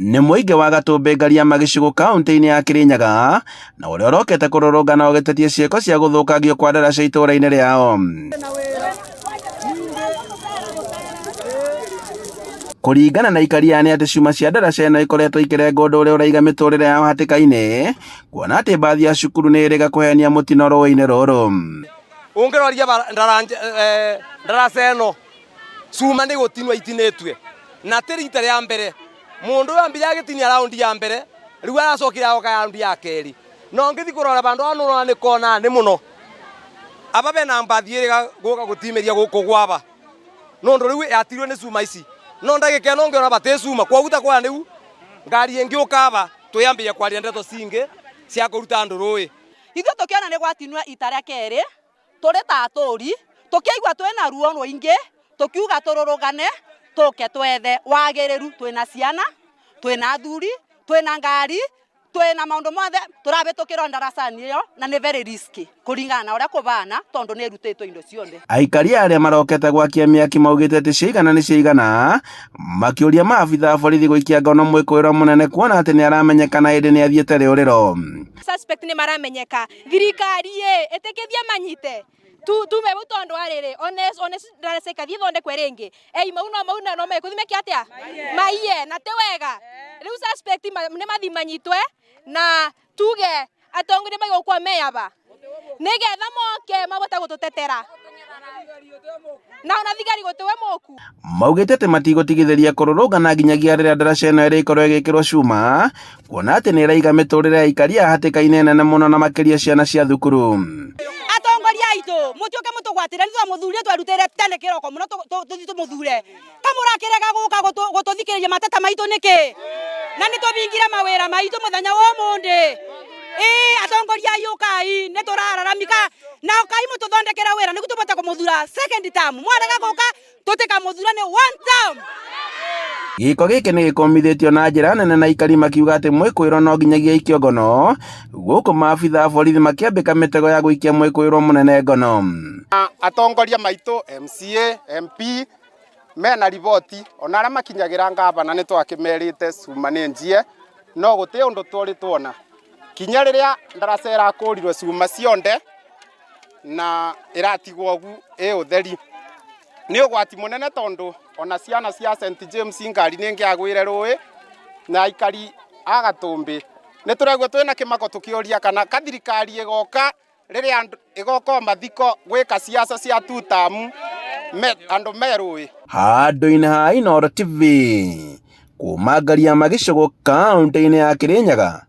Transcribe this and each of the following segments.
nĩ mũingĩ wa Gatũmbĩ ngaria magĩcigo kaunti-inĩ ya Kirinyaga na ũrĩa ũrokete kũrũrũngana ũgĩtetia ciĩko cia gũthũkangio kwa ndaraca itũũra-inĩ rĩao. Kũringana na ikaria nĩ atĩ cuma cia ndaraca ĩno ikoretwo ikĩrenga ũndũ ũrĩa ũraiga mĩtũrĩre yao hatĩka-inĩ, kuona atĩ mbathi ya cukuru nĩ ĩrĩga kũhenia mũtino rũĩ-inĩ rũrũ. Ũngĩroria ndaraca ĩno cuma nĩ gũtinwo itinĩtue na ti rita rĩa mbere mundu ũyũ ambia gĩtinia raundi ya mbere rĩu aracokire agoka raundi ya kerĩ no ngĩthi kũrora bandũ anũrona nĩ kona nĩ mũno aba bena mbathi ĩrĩga gũka gũtimeria gũkũ gwaba no ndũ rĩu yatirwo nĩ cuma ici no ndagĩka ĩno ngĩona batĩ cuma kwaguta kwa rĩu ngari ĩngĩ ũkaba twĩambia kwaria ndeto cingĩ cia kũruta andũ rũĩ. Ithuĩ tũkĩona nĩ gwatinwo ita rĩa kerĩ tũrĩ ta atũri tũkĩigua twĩna ruo rũingĩ tũkiuga tũrũrũgane tũke twethe wagĩrĩru, twĩna ciana, twĩna athuri, twĩna ngari, twĩna maũndũ mothe tũrabĩtũkĩrwo ndaraca-inĩ ĩyo na nĩ very risky kũringana na ũrĩa kũbana tondũ nĩ ĩrutĩtwo indo ciothe. Aikaria arĩa marokete gwakia mĩaki maugĩte atĩ ciigana nĩ ciigana, makĩũria maabitha a borithi gũikia ngono mwĩkũĩrwo mũnene kuona atĩ nĩ aramenyekana hĩndĩ nĩ athiĩte rĩũrĩro. Suspect nĩ maramenyeka, thirikari ĩtĩkĩthie manyite tume butondo arĩrĩ one ndaraca ikathie thondekwe rĩngĩ mauna no mekũthimeke atĩa maiye na te wega rĩu suspect nĩ mathi manyitwe na tuge atongoria maigũkwa meyaba nĩgetha moke mabota gũtũtetera na ona thigari gũtĩwe mũku. Maugĩte atĩ matigũtigithĩria kũrũrũngana nginyagia rĩrĩa ndaraca ĩno ĩrĩkorwo ĩgĩkĩrwo cuma kuona atĩ nĩ ĩraiga mĩtũrĩre ya aikaria hatĩka-inĩ nene mũno na makĩria ciana cia thukuru. Atongoria aitũ mũtuĩke mũtũgwatĩre nĩ twamũthurire twerutĩire tene kĩroko mũno tũthi tũmũthure kamũrakĩrega gũka gũtũthikĩrĩria mateta maitũ nĩkĩ na nĩ tũbingire mawĩra maitũ mũthenya wa ũmũthĩ. Atongoria yũkai nĩ tũrararamika na ũkai mũtũthondekera wĩra nĩguo tũbote kũmũthura second term mwarega gũka tũtĩkamũthura nĩ one term. Gĩko gĩkĩ nĩ gĩkomithĩtio na njĩra nene na aikari makiuga atĩ mwĩkũĩrwo no nginyagia ikio ngono gũkũ maabitha a borithi makĩambĩka mĩtego ya gũikia mwĩkũĩrwo mũnene ngono. Atongoria maitũ MCA MP mena riboti ona arĩa makinyagĩra ngabana nĩ twakĩmerĩte cuma nĩ njie no gũtĩ ũndũ tũrĩ tuona kinya rĩrĩa ndaraca ĩrakũrirwo cuma cionde na ĩratigwo ũgu ũtheri nĩ ũgwati mũnene tondũ ona ciana cia St James ngari nĩ ngĩagwĩre rũĩ na aikari a Gatũmbĩ nĩ tũregwo twĩna kĩmako tũkĩũria kana kathirikari ĩgoka rĩrĩa ĩgoka mathiko gwĩka ciaca cia two term andũ merũĩ. Handũ-inĩ ha Inooro TV kuma ngaria magĩcigo kaunti-inĩ ya Kirinyaga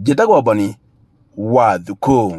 njĩtagwo Boni Wathuku.